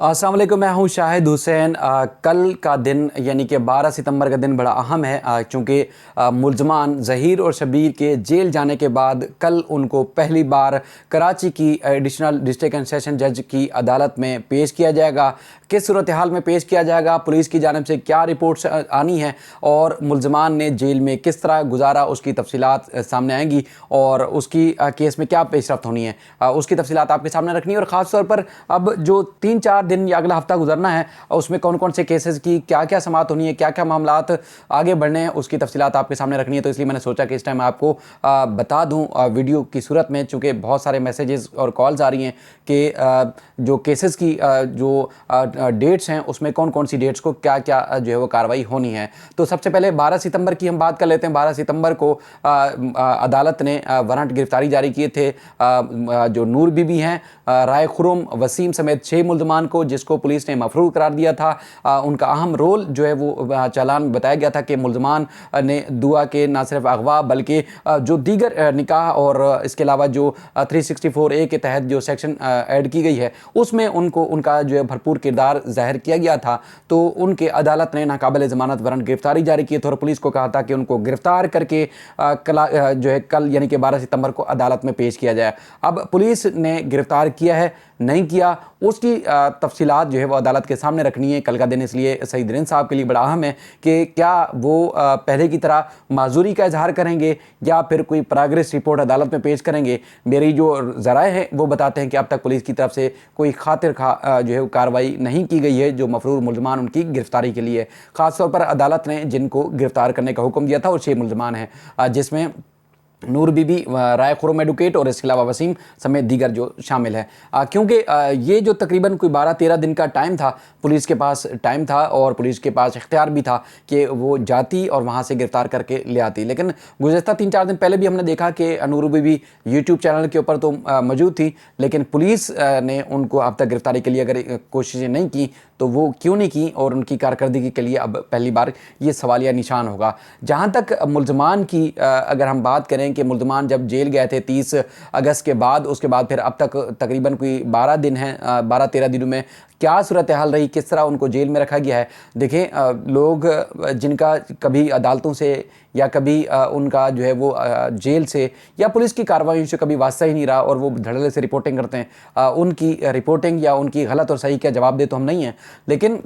अस्सलाम वालेकुम, मैं हूं शाहिद हुसैन। कल का दिन यानी कि 12 सितंबर का दिन बड़ा अहम है चूँकि मुल्ज़मान ज़हीर और शबीर के जेल जाने के बाद कल उनको पहली बार कराची की एडिशनल डिस्ट्रिक्ट एंड सेशन जज की अदालत में पेश किया जाएगा। किस सूरत हाल में पेश किया जाएगा, पुलिस की जानिब से क्या रिपोर्ट्स आनी है और मुल्ज़मान ने जेल में किस तरह गुजारा, उसकी तफसीलात सामने आएंगी और उसकी केस में क्या पेशरफ्त होनी है, उसकी तफसीलात आपके सामने रखनी है। और ख़ास तौर पर अब जो 3-4 दिन या अगला हफ्ता गुजरना है उसमें कौन कौन से केसेस की क्या क्या समाअत होनी है, क्या क्या मामलात आगे बढ़ने हैं, उसकी तफसीलात आपके सामने रखनी है। तो इसलिए मैंने सोचा कि इस टाइम आपको बता दूं वीडियो की सूरत में, चूँकि बहुत सारे मैसेजेस और कॉल्स आ रही हैं कि जो केसेस की जो डेट्स हैं उसमें कौन कौन सी डेट्स को क्या क्या जो है वो कार्रवाई होनी है। तो सबसे पहले 12 सितंबर की हम बात कर लेते हैं। 12 सितंबर को अदालत ने वारंट गिरफ्तारी जारी किए थे जो नूर बीबी हैं, राय खुरम, वसीम समेत 6 मुल्ज़मान को, जिसको पुलिस ने मफरूर करार दिया था। उनका अहम रोल जो है वो चालान में बताया गया था कि मुल्ज़मान ने दुआ के न सिर्फ अगवा बल्कि जो दीगर निकाह और इसके अलावा जो 364A के तहत जो सेक्शन ऐड की गई है उसमें उनका जो है भरपूर किरदार ज़ाहिर किया गया था। तो उनके अदालत ने नाकाबिल ज़मानत वारंट गिरफ्तारी जारी की थी और पुलिस को कहा था कि उनको गिरफ्तार करके जो है कल यानी कि 12 सितंबर को अदालत में पेश किया जाए। अब पुलिस ने गिरफ्तार किया है नहीं किया, उसकी तफसीलात जो है वो अदालत के सामने रखनी है। कल का दिन इसलिए सईद रिंद साहब के लिए बड़ा अहम है कि क्या वो पहले की तरह माजूरी का इजहार करेंगे या फिर कोई प्रोग्रेस रिपोर्ट अदालत में पेश करेंगे। मेरी जो ज़राए हैं वो बताते हैं कि अब तक पुलिस की तरफ से कोई खातिर जो है कार्रवाई नहीं की गई है जो मफरूर मुल्ज़मान उनकी गिरफ्तारी के लिए। ख़ासतौर पर अदालत ने जिनको गिरफ्तार करने का हुक्म दिया था वो 6 मुल्ज़मान हैं, जिसमें नूर बीबी, राय खुरम एडवोकेट और इसके अलावा वसीम समेत दीगर जो शामिल है। क्योंकि ये जो तकरीबन कोई 12-13 दिन का टाइम था, पुलिस के पास टाइम था और पुलिस के पास इख्तियार भी था कि वो जाती और वहाँ से गिरफ्तार करके ले आती। लेकिन गुज़श्ता 3-4 दिन पहले भी हमने देखा कि नूर बीबी यूट्यूब चैनल के ऊपर तो मौजूद थी, लेकिन पुलिस ने उनको अब तक गिरफ्तारी के लिए अगर कोशिशें नहीं की तो वो क्यों नहीं की और उनकी कारकर्दगी के लिए अब पहली बार ये सवालिया निशान होगा। जहाँ तक मुल्ज़मान की अगर हम बात करें कि मुल्ज़मान जब जेल गए थे 30 अगस्त के बाद, उसके बाद फिर अब तक तकरीबन कोई 12 दिन हैं, 12-13 दिनों में क्या सूरत हाल रही, किस तरह उनको जेल में रखा गया है। देखें, लोग जिनका कभी अदालतों से या कभी उनका जो है वो जेल से या पुलिस की कार्रवाई से कभी वास्ता ही नहीं रहा और वो धड़ल्ले से रिपोर्टिंग करते हैं, उनकी रिपोर्टिंग या उनकी गलत और सही का जवाब दे तो हम नहीं हैं, लेकिन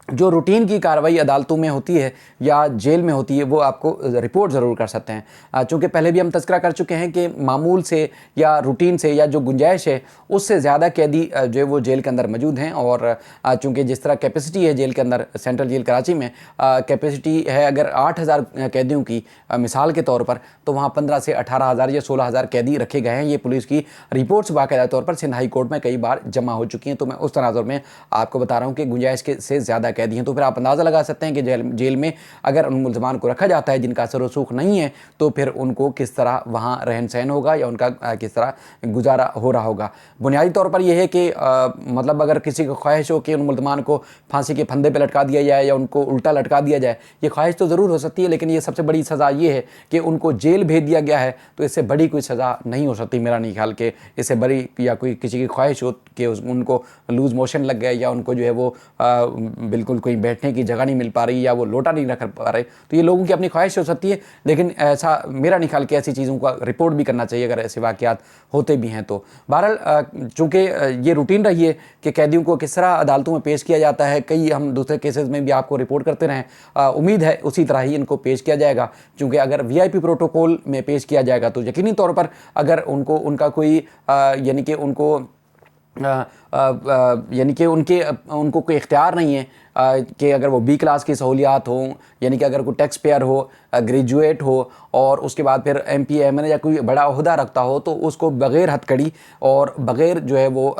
जो रूटीन की कार्रवाई अदालतों में होती है या जेल में होती है वो आपको रिपोर्ट ज़रूर कर सकते हैं। चूँकि पहले भी हम तज़किरा कर चुके हैं कि मामूल से या रूटीन से या जो गुंजाइश है उससे ज़्यादा कैदी जो है वो जेल के अंदर मौजूद हैं। और चूँकि जिस तरह कैपेसिटी है जेल के अंदर, सेंट्रल जेल कराची में कैपेसिटी है अगर 8,000 कैदियों की मिसाल के तौर पर, तो वहाँ 15 से 18,000 या 16,000 कैदी रखे गए हैं। ये पुलिस की रिपोर्ट्स बाकायदा तौर पर सिंध हाई कोर्ट में कई बार जमा हो चुकी हैं। तो मैं उस तनाजुर में आपको बता रहा हूँ कि गुंजाइश के से ज़्यादा कैदी हैं। तो फिर आप अंदाज़ा लगा सकते हैं कि जेल में अगर उन मुल्ज़मान को रखा जाता है जिनका असर रसूख नहीं है तो फिर उनको किस तरह वहाँ रहन सहन होगा या उनका किस तरह गुजारा हो रहा होगा। बुनियादी तौर पर यह है कि मतलब अगर किसी को ख्वाहिश हो कि उन मुल्ज़मान को फांसी के फंदे पर लटका दिया जाए या उनको उल्टा लटका दिया जाए, ये ख्वाहिश तो ज़रूर हो सकती है, लेकिन ये सबसे बड़ी सज़ा ये है कि उनको जेल भेज दिया गया है। तो इससे बड़ी कोई सज़ा नहीं हो सकती मेरा नहीं ख्याल के इससे बड़ी, या कोई किसी की ख्वाहिश हो कि उनको लूज़ मोशन लग गए या उनको जो है वो बिल्कुल कोई बैठने की जगह नहीं मिल पा रही या वो लोटा नहीं रख पा रहे, तो ये लोगों की अपनी ख्वाहिश हो सकती है। लेकिन ऐसा मेरा नहीं ख्याल कि ऐसी चीज़ों का रिपोर्ट भी करना चाहिए अगर ऐसे वाक़यात होते भी हैं तो। बहरहाल चूँकि ये रूटीन रही है कि कैदियों को किस तरह अदालतों में पेश किया जाता है, कई हम दूसरे केसेस में भी आपको रिपोर्ट करते रहें, उम्मीद है उसी तरह ही इनको पेश किया जाएगा। क्योंकि अगर VIP प्रोटोकॉल में पेश किया जाएगा तो यकीनी तौर पर अगर उनका कोई यानी कि उनको कोई इख्तियार नहीं है कि अगर वो B क्लास की सहूलियात हों, यानी कि अगर कोई टैक्स पेयर हो, ग्रेजुएट हो और उसके बाद फिर MP MNA या कोई बड़ा ओहदा रखता हो, तो उसको बग़ैर हथकड़ी और बग़ैर जो है वो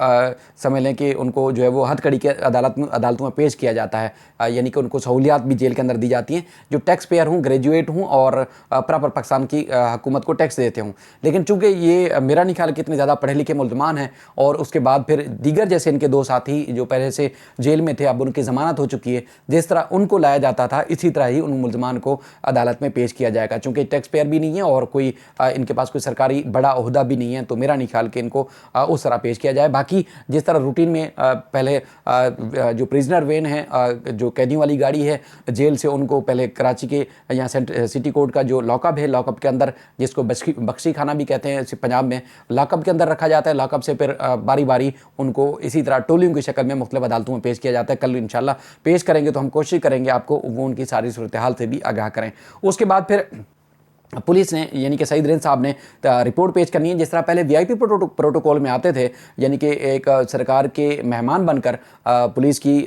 समझ लें कि उनको जो है वो हथकड़ी के अदालतों में पेश किया जाता है। यानी कि उनको सहूलियात भी जेल के अंदर दी जाती हैं जो टैक्स पेयर हूँ, ग्रेजुएट हूँ और प्रॉपर पाकिस्तान की हुकूमत को टैक्स देते हूँ। लेकिन चूँकि ये मेरा नहीं ख्याल कि इतने ज़्यादा पढ़े लिखे मुल्ज़मान हैं और उसके बाद फिर दीगर दीगर जैसे इनके दो साथी जो पहले से जेल में थे, अब उनकी ज़मानत हो चुकी है, जिस तरह उनको लाया जाता था इसी तरह ही उन मुल्ज़मान को अदालत में पेश किया जाएगा। चूँकि टैक्स पेयर भी नहीं है और कोई इनके पास कोई सरकारी बड़ा ओहदा भी नहीं है, तो मेरा नहीं ख्याल कि इनको उस तरह पेश किया जाए। बाकी जिस तरह रूटीन में पहले जो प्रिजनर वैन है, जो कैदियों वाली गाड़ी है, जेल से उनको पहले कराची के यहाँ सिटी कोर्ट का जो लॉकअप है, लॉकअप के अंदर जिसको बख्शी खाना भी कहते हैं पंजाब में, लॉकअप के अंदर रखा जाता है। लॉकअप से फिर बारी बारी उनको इसी तरह टोलियों की शक्ल में मुख्तलिफ अदालतों में पेश किया जाता है। कल इंशाल्लाह पेश करेंगे तो हम कोशिश करेंगे आपको वो उनकी सारी सूरत हाल से भी आगाह करें। उसके बाद फिर पुलिस ने यानी कि सईद रेंज साहब ने रिपोर्ट पेश करनी है। जिस तरह पहले वीआईपी प्रोटोकॉल में आते थे, यानी कि एक सरकार के मेहमान बनकर पुलिस की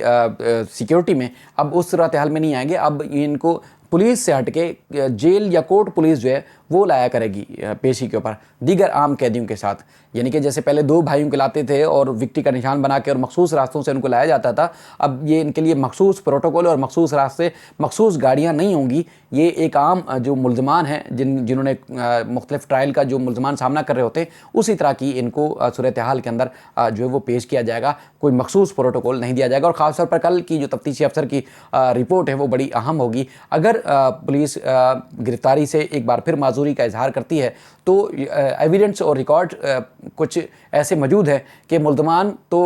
सिक्योरिटी में, अब उस सूरत हाल में नहीं आएंगे। अब इनको पुलिस से हटके जेल या कोर्ट पुलिस जो है वो लाया करेगी पेशी के ऊपर दीगर आम कैदियों के साथ। यानी कि जैसे पहले दो भाइयों को लाते थे और विक्टी का निशान बना के और मखसूस रास्तों से उनको लाया जाता था, अब ये इनके लिए मखसूस प्रोटोकॉल और मखसूस रास्ते, मखसूस गाड़ियाँ नहीं होंगी। ये एक आम जो मुल्ज़मान हैं जिन्होंने मुख्तलिफ ट्रायल का जो मुल्ज़मान सामना कर रहे होते हैं, उसी तरह की इनको सूरत हाल के अंदर जो है वो पेश किया जाएगा। कोई मखसूस प्रोटोकॉल नहीं दिया जाएगा। और ख़ासतौर पर कल की जो तफ्तीशी अफसर की रिपोर्ट है वो बड़ी अहम होगी। अगर पुलिस गिरफ्तारी से एक बार फिर माजूरी का इजहार करती है तो एविडेंस और रिकॉर्ड कुछ ऐसे मौजूद हैं कि मुल्ज़मान तो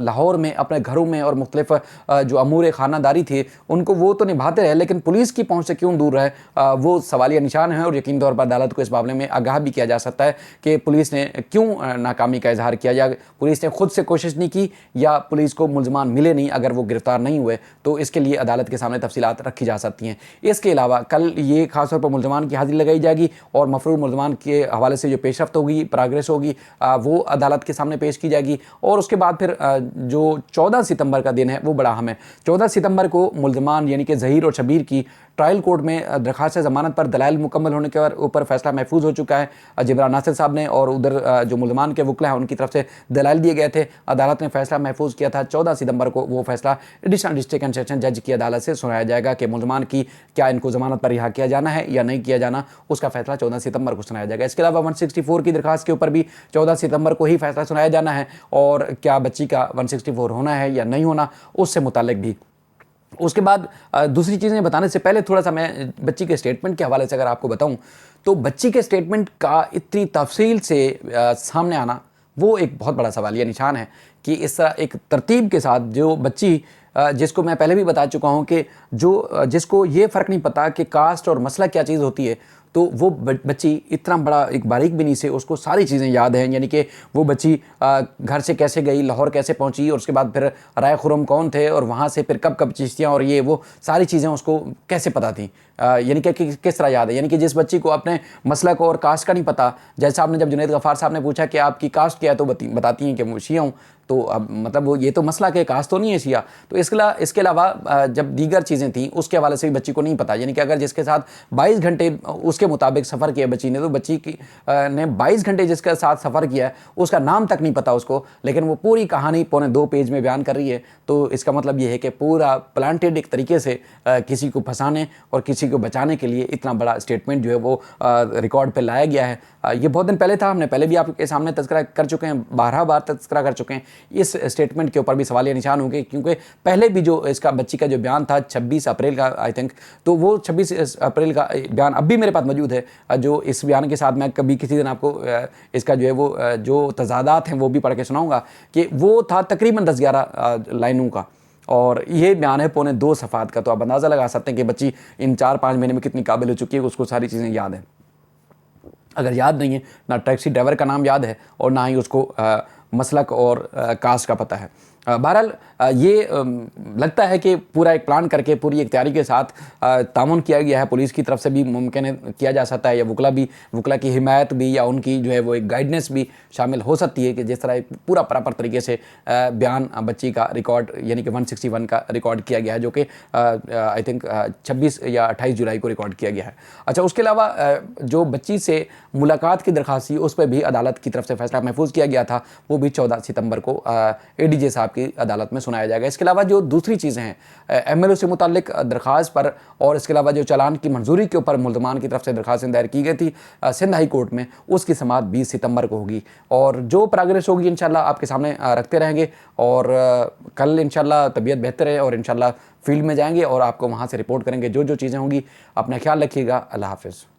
लाहौर में अपने घरों में और मुख्तलिफ जो अमूर खानादारी थे उनको वो तो निभाते रहे, लेकिन पुलिस की पहुंच से क्यों दूर रहे, वो सवालिया निशान है। और यकीन तौर पर अदालत को इस मामले में आगाह भी किया जा सकता है कि पुलिस ने क्यों नाकामी का इजहार किया, या पुलिस ने खुद से कोशिश नहीं की, या पुलिस को मुल्ज़मान मिले नहीं अगर वो गिरफ्तार नहीं हुए। तो इसके लिए अदालत के सामने तफसीलात रखी जा सकती हैं। इसके अलावा कल ये खासतौर पर मुल्ज़मान की हाजिरी लगाई जाएगी और मफरूर मुल्ज़मान के हवाले से जो पेशरफ्त होगी, प्रोग्रेस होगी, वो अदालत के सामने पेश की जाएगी। और उसके बाद फिर जो 14 सितंबर का दिन है वो बड़ा अहम है। 14 सितंबर को मुल्ज़मान यानी कि ज़हीर और शबीर की ट्रायल कोर्ट में दरख्वास्त ज़मानत पर दलाइल मुकम्मल होने के ऊपर फैसला महफूज हो चुका है। जिब्रान नासिर साहब ने और उधर जो मुल्ज़मान के वकला हैं उनकी तरफ से दलाइल दिए गए थे। अदालत ने फैसला महफूज किया था। 14 सितंबर को वो फैसला एडिशनल डिस्ट्रिक्ट एंड सेशन जज की अदालत से सुनाया जाएगा कि मुल्ज़मान की क्या इनको ज़मानत पर रिहा किया जाना है या नहीं किया जाना, उसका फैसला 14 सितंबर को सुनाया जाएगा। इसके अलावा 164 की दरख्वास्त के ऊपर भी 14 सितंबर को ही फैसला सुनाया जाना है, और क्या बच्ची का 164 होना है या नहीं होना उससे मुताल्लिक भी। उसके बाद दूसरी चीज़ें बताने से पहले थोड़ा सा मैं बच्ची के स्टेटमेंट के हवाले से अगर आपको बताऊं, तो बच्ची के स्टेटमेंट का इतनी तफसील से सामने आना वो एक बहुत बड़ा सवालिया निशान है कि इस तरह एक तरतीब के साथ जो बच्ची, जिसको मैं पहले भी बता चुका हूं कि जिसको ये फ़र्क नहीं पता कि कास्ट और मसला क्या चीज़ होती है, तो वो बच्ची इतना बड़ा एक बारीक बिनी से उसको सारी चीज़ें याद हैं। यानी कि वो बच्ची घर से कैसे गई, लाहौर कैसे पहुंची, और उसके बाद फिर राय खुरम कौन थे, और वहाँ से फिर कब कब चिश्तियाँ और ये वो सारी चीज़ें उसको कैसे पता थी, यानी कि किस तरह याद है। यानी कि जिस बच्ची को अपने मसलक और कास्ट का नहीं पता, जैसे आपने जब जुनैद गफ़ार साहब ने पूछा कि आपकी कास्ट क्या है तो बताती हैं कि वो शिया हूँ, तो अब मतलब वो ये तो मसला के कास्ट तो नहीं है शिया। तो इसके अलावा जब दीगर चीज़ें थी उसके हवाले से भी बच्ची को नहीं पता। यानी कि अगर जिसके साथ 22 घंटे उसके मुताबिक सफ़र किया बच्ची ने, तो बच्ची की ने 22 घंटे जिसके साथ सफ़र किया है उसका नाम तक नहीं पता उसको, लेकिन वो पूरी कहानी पौने 2 पेज में बयान कर रही है। तो इसका मतलब ये है कि पूरा प्लांटेड एक तरीके से किसी को फंसाने और किसी को बचाने के लिए इतना बड़ा स्टेटमेंट जो है वो रिकॉर्ड पर लाया गया है। ये बहुत दिन पहले था, हमने पहले भी आपके सामने तज़किरा कर चुके हैं, 12 बार तज़किरा कर चुके हैं। इस स्टेटमेंट के ऊपर भी सवालिया निशान होंगे, क्योंकि पहले भी जो इसका बच्ची का जो बयान था 26 अप्रैल का आई थिंक, तो वो 26 अप्रैल का बयान अब भी मेरे पास मौजूद है। जो इस बयान के साथ मैं कभी किसी दिन आपको इसका जो है वो जो तजादात हैं वो भी पढ़ के सुनाऊँगा कि वो था तकरीबन 10-11 लाइनों का, और ये बयान है पौने 2 सफ़ात का। तो आप अंदाज़ा लगा सकते हैं कि बच्ची इन 4-5 महीने में कितनी काबिल हो चुकी है, उसको सारी चीज़ें याद हैं। अगर याद नहीं है, ना टैक्सी ड्राइवर का नाम याद है और ना ही उसको मसलक और कास्ट का पता है। बहरहाल ये लगता है कि पूरा एक प्लान करके पूरी एक तैयारी के साथ तामुन किया गया है। पुलिस की तरफ से भी मुमकिन है किया जा सकता है, या वकला की हिमायत भी या उनकी जो है वो एक गाइडेंस भी शामिल हो सकती है कि जिस तरह एक पूरा प्रॉपर तरीके से बयान बच्ची का रिकॉर्ड यानी कि 161 का रिकॉर्ड किया गया है, जो कि आई थिंक 26 या 28 जुलाई को रिकॉर्ड किया गया है। अच्छा, उसके अलावा जो बच्ची से मुलाकात की दरख्वास्त थी उस पर भी अदालत की तरफ से फैसला महफूज किया गया था, वो भी 14 सितंबर को ADJ साहब की अदालत में सुनाया जाएगा। इसके अलावा जो दूसरी चीज़ें हैं एमएलओ से मुतालिक दरख्वास्त पर, और इसके अलावा जो चालान की मंजूरी के ऊपर मुल्ज़मान की तरफ से दरख्वास्त दायर की गई थी सिंध हाई कोर्ट में, उसकी समाअत 20 सितंबर को होगी। और जो प्रोग्रेस होगी इंशाल्लाह आपके सामने रखते रहेंगे। और कल इंशाल्लाह तबीयत बेहतर है और इंशाल्लाह फील्ड में जाएंगे और आपको वहाँ से रिपोर्ट करेंगे जो जो चीज़ें होंगी। अपना ख्याल रखिएगा। अल्लाह हाफ़िज़।